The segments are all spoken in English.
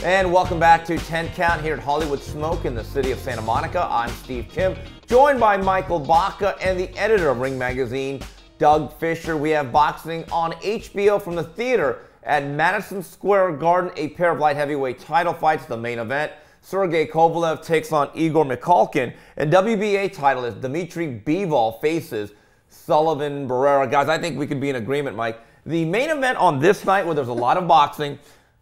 And welcome back to 10 Count here at Hollywood Smoke in the city of Santa Monica. I'm Steve Kim, joined by Michael Baca and the editor of Ring Magazine, Doug Fischer. We have boxing on HBO from the theater at Madison Square Garden, a pair of light heavyweight title fights, the main event. Sergey Kovalev takes on Igor Mikhalkin, and WBA titleist Dmitry Bivol faces Sullivan Barrera. Guys, I think we could be in agreement, Mike. The main event on this night, where there's a lot of boxing,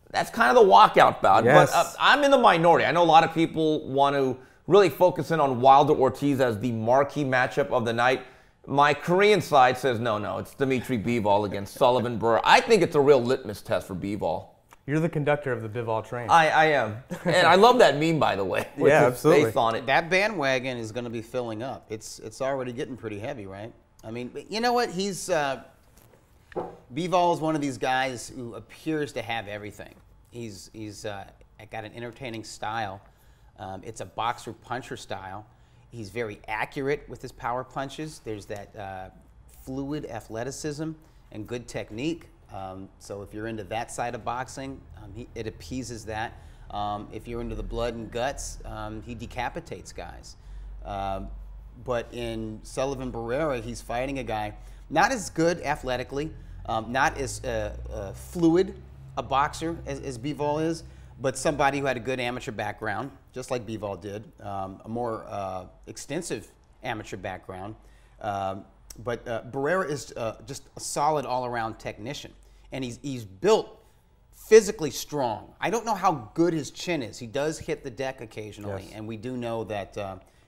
that's kind of the walkout bout. Yes. But I'm in the minority. I know a lot of people want to really focus in on Wilder Ortiz as the marquee matchup of the night. My Korean side says, no, it's Dmitry Bivol against Sullivan Barrera. I think it's a real litmus test for Bivol. You're the conductor of the Bivol train. I am. And I love that meme, by the way. Yeah, absolutely. Based on it. That bandwagon is going to be filling up. It's already getting pretty heavy, right? I mean, you know what? Bivol is one of these guys who appears to have everything. He's got an entertaining style. It's a boxer-puncher style. He's very accurate with his power punches. There's that fluid athleticism and good technique. So if you're into that side of boxing, it appeases that. If you're into the blood and guts, he decapitates guys. But in Sullivan Barrera, he's fighting a guy not as good athletically, not as fluid a boxer as Bivol is, but somebody who had a good amateur background, just like Bivol did, a more extensive amateur background. But Barrera is just a solid all-around technician, and he's built physically strong. I don't know how good his chin is. He does hit the deck occasionally, yes. And we do know that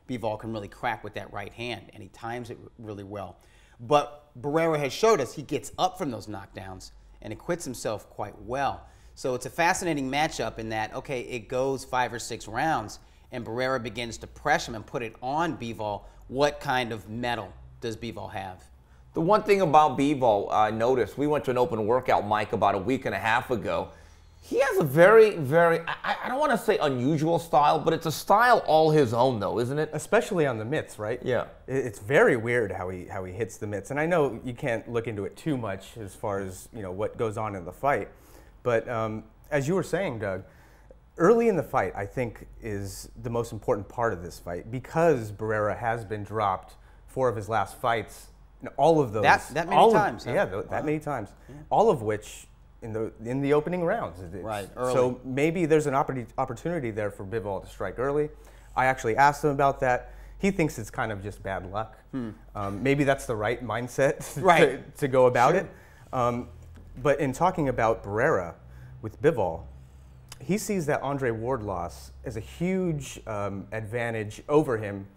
Bivol can really crack with that right hand, and he times it really well. But Barrera has showed us he gets up from those knockdowns and acquits himself quite well. So it's a fascinating matchup in that, okay, it goes 5 or 6 rounds, and Barrera begins to press him and put it on Bivol. What kind of mettle does Bivol have? The one thing about Bivol, I noticed, we went to an open workout, Mike, about a week and a half ago. He has a very, I don't want to say unusual style, but it's a style all his own, though, isn't it? Especially on the mitts, right? Yeah. It's very weird how he hits the mitts, and I know you can't look into it too much as far as what goes on in the fight, but as you were saying, Doug, early in the fight, I think, is the most important part of this fight, because Barrera has been dropped 4 of his last fights, all of those. That many times. Yeah, that many times. Yeah. All of which in the opening rounds. Right, early. So maybe there's an opportunity there for Bivol to strike early. I actually asked him about that. He thinks it's kind of just bad luck. Maybe that's the right mindset to go about it. But in talking about Barrera with Bivol, he sees that Andre Ward loss as a huge advantage over him,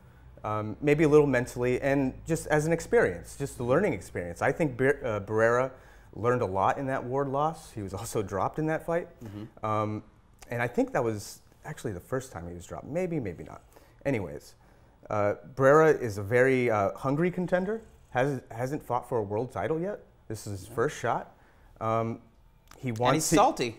maybe a little mentally, and just as an experience, just a learning experience. I think Barrera learned a lot in that Ward loss. He was also dropped in that fight. And I think that was actually the first time he was dropped. Maybe, maybe not. Anyways, Barrera is a very hungry contender. Hasn't fought for a world title yet. This is his first shot. He wants. And he's salty.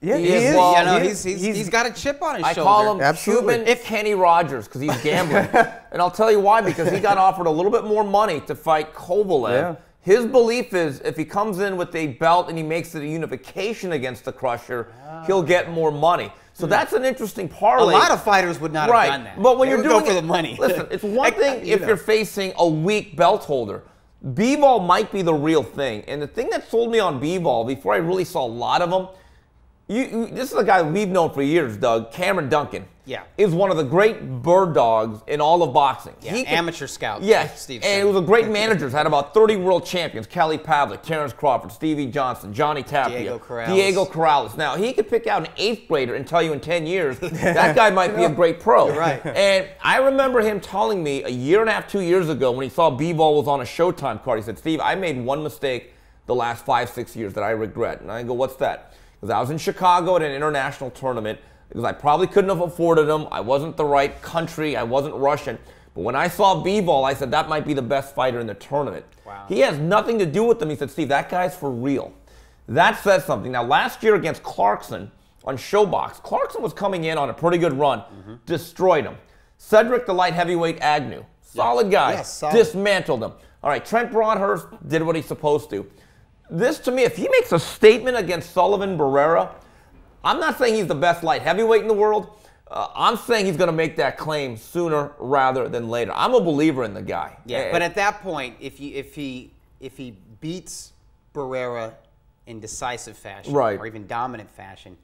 Yeah, he is. Well, he's got a chip on his shoulder. I call him Absolutely. Cuban Kenny Rogers because he's gambling. And I'll tell you why, because he got offered a little bit more money to fight Kovalev. Yeah. His belief is if he comes in with a belt and he makes it a unification against the Crusher, he'll get more money. So that's an interesting parlay. A lot of fighters would not have done that. But when They you're would doing go for the money. Listen, it's one thing if you're facing a weak belt holder. Bivol might be the real thing. And the thing that sold me on Bivol before I really saw a lot of him, this is a guy we've known for years, Doug, Cameron Duncan. Yeah. Is one of the great bird dogs in all of boxing. Yeah, amateur scout. Yes, Steve and it was a great managers. Had about 30 world champions: Kelly Pavlik, Terrence Crawford, Stevie Johnson, Johnny Tapia, Diego Corrales. Now, he could pick out an 8th grader and tell you in 10 years, that guy might be a great pro. You're right. And I remember him telling me a year and a half, 2 years ago, when he saw Bivol was on a Showtime card, he said, Steve, I made one mistake the last 5-6 years that I regret. And I go, what's that? Because I was in Chicago at an international tournament, because I probably couldn't have afforded them. I wasn't the right country. I wasn't Russian. But when I saw Bivol, I said, that might be the best fighter in the tournament. Wow. He has nothing to do with them. He said, Steve, that guy's for real. That says something. Now, last year against Clarkson on Showbox, Clarkson was coming in on a pretty good run, destroyed him. Cedric, the light heavyweight Agnew, solid guy, Yes, solid. dismantled him. All right, Trent Broadhurst did what he's supposed to. This, to me, if he makes a statement against Sullivan Barrera, I'm not saying he's the best light heavyweight in the world. I'm saying he's going to make that claim sooner rather than later. I'm a believer in the guy. Yeah, but at that point, if he beats Barrera in decisive fashion, right, or even dominant fashion,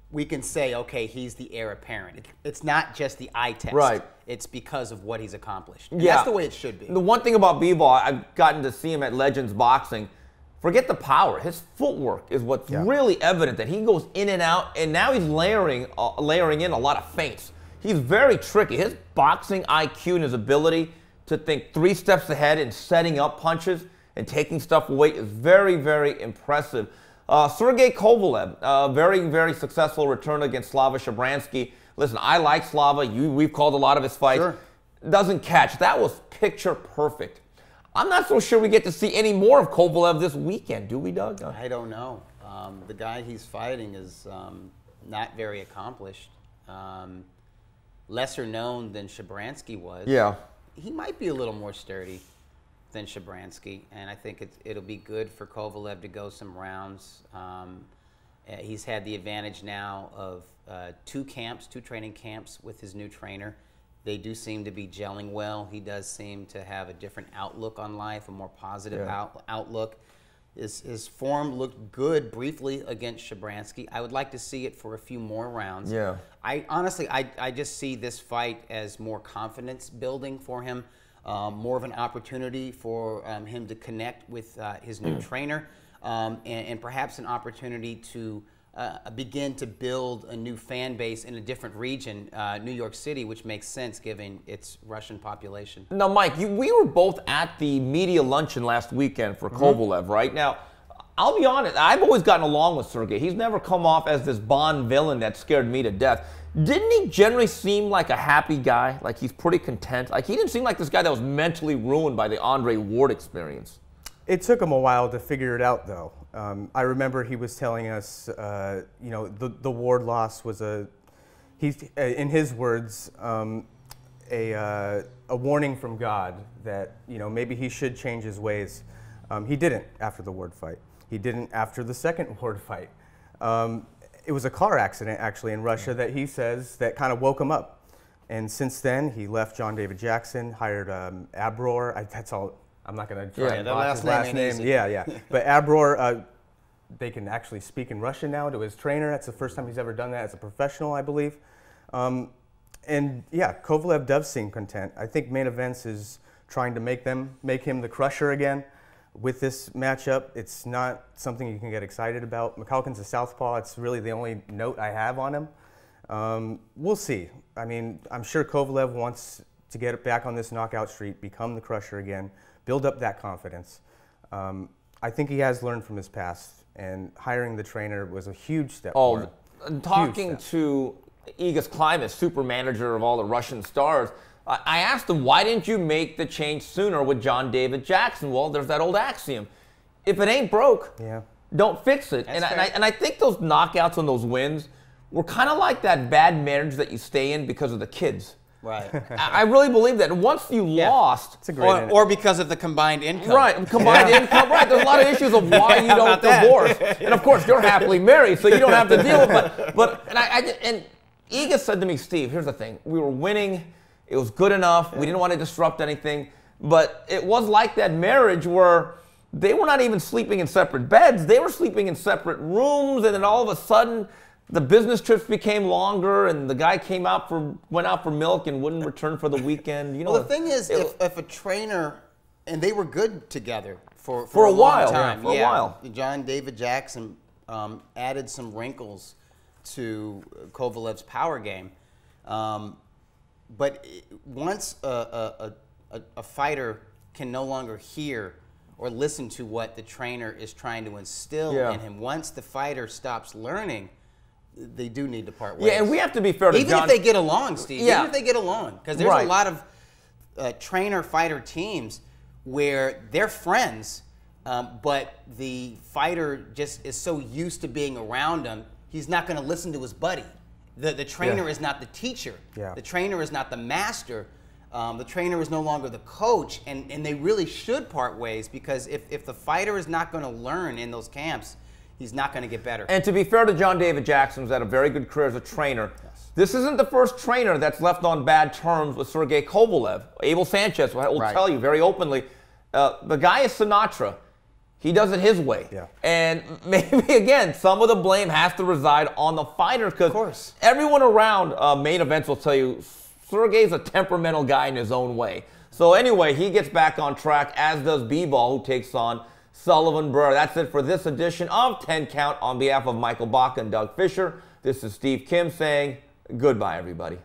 we can say, okay, he's the heir apparent. It's not just the eye test. Right. It's because of what he's accomplished. Yeah. That's the way it should be. The one thing about Bivol, I've gotten to see him at Legends Boxing. Forget the power. His footwork is what's really evident, that he goes in and out, and now he's layering in a lot of feints. He's very tricky. His boxing IQ and his ability to think 3 steps ahead and setting up punches and taking stuff away is very, very impressive. Sergey Kovalev, very, very successful return against Slava Shabransky. Listen, I like Slava. We've called a lot of his fights. Sure. Doesn't catch. That was picture perfect. I'm not so sure we get to see any more of Kovalev this weekend, do we, Doug? I don't know. The guy he's fighting is not very accomplished. Lesser known than Shabransky was. Yeah. He might be a little more sturdy than Shabransky, and I think it'll be good for Kovalev to go some rounds. He's had the advantage now of 2 training camps with his new trainer. They do seem to be gelling well. He does seem to have a different outlook on life, a more positive outlook. His form looked good briefly against Shabransky. I would like to see it for a few more rounds. Yeah. I just see this fight as more confidence building for him, more of an opportunity for him to connect with his new trainer, and perhaps an opportunity to begin to build a new fan base in a different region, New York City, which makes sense given its Russian population. Now, Mike, we were both at the media luncheon last weekend for Kovalev, right? Now, I'll be honest, I've always gotten along with Sergey. He's never come off as this Bond villain that scared me to death. Didn't he generally seem like a happy guy? Like he's pretty content? Like he didn't seem like this guy that was mentally ruined by the Andre Ward experience. It took him a while to figure it out, though. I remember he was telling us, you know, the Ward loss was in his words, a warning from God that, you know, maybe he should change his ways. He didn't after the Ward fight. He didn't after the second Ward fight. It was a car accident, actually, in Russia that he says that kind of woke him up. And since then, he left John David Jackson, hired Abror. That's all. I'm not going to try and botch his last name. Yeah. But Abror, they can actually speak in Russian now to his trainer. That's the first time he's ever done that as a professional, I believe. And yeah, Kovalev does seem content. I think Main Events is trying to make him the crusher again with this matchup. It's not something you can get excited about. McCulkin's a southpaw. It's really the only note I have on him. We'll see. I mean, I'm sure Kovalev wants to get back on this knockout streak, become the crusher again, build up that confidence. I think he has learned from his past, and hiring the trainer was a huge step forward. Talking to Egis Klimas, super manager of all the Russian stars, I asked him, why didn't you make the change sooner with John David Jackson? Well, there's that old axiom. If it ain't broke, don't fix it. And I think those knockouts and those wins were kind of like that bad marriage that you stay in because of the kids. Right. I really believe that. Once you lost, it's a great or because of the combined income. Right, combined income. Right, there's a lot of issues of why you don't divorce. And of course, you're happily married, so you don't have to deal with it. And Egis said to me, Steve, here's the thing: we were winning. It was good enough. We didn't want to disrupt anything. But it was like that marriage where they were not even sleeping in separate beds. They were sleeping in separate rooms, and then all of a sudden, the business trips became longer, and the guy went out for milk and wouldn't return for the weekend. You know, well, the thing is, if a trainer, and they were good together for a while, long time. For a while. John David Jackson added some wrinkles to Kovalev's power game, but once a fighter can no longer hear or listen to what the trainer is trying to instill in him, once the fighter stops learning, they do need to part ways. Yeah, and we have to be fair to Even John. if they get along, Steve. Yeah. Even if they get along. Because there's a lot of trainer-fighter teams where they're friends, but the fighter just is so used to being around him, he's not going to listen to his buddy. The trainer is not the teacher. Yeah. The trainer is not the master. The trainer is no longer the coach. And they really should part ways, because if the fighter is not going to learn in those camps, he's not going to get better. And to be fair to John David Jackson, who's had a very good career as a trainer, this isn't the first trainer that's left on bad terms with Sergey Kovalev. Abel Sanchez will tell you very openly, the guy is Sinatra. He does it his way. Yeah. And maybe, again, some of the blame has to reside on the fighter because everyone around main events will tell you Sergey's a temperamental guy in his own way. So anyway, he gets back on track, as does B-Ball, who takes on Sullivan Barrera. That's it for this edition of 10 Count. On behalf of Michael Baca and Doug Fischer, this is Steve Kim saying goodbye, everybody.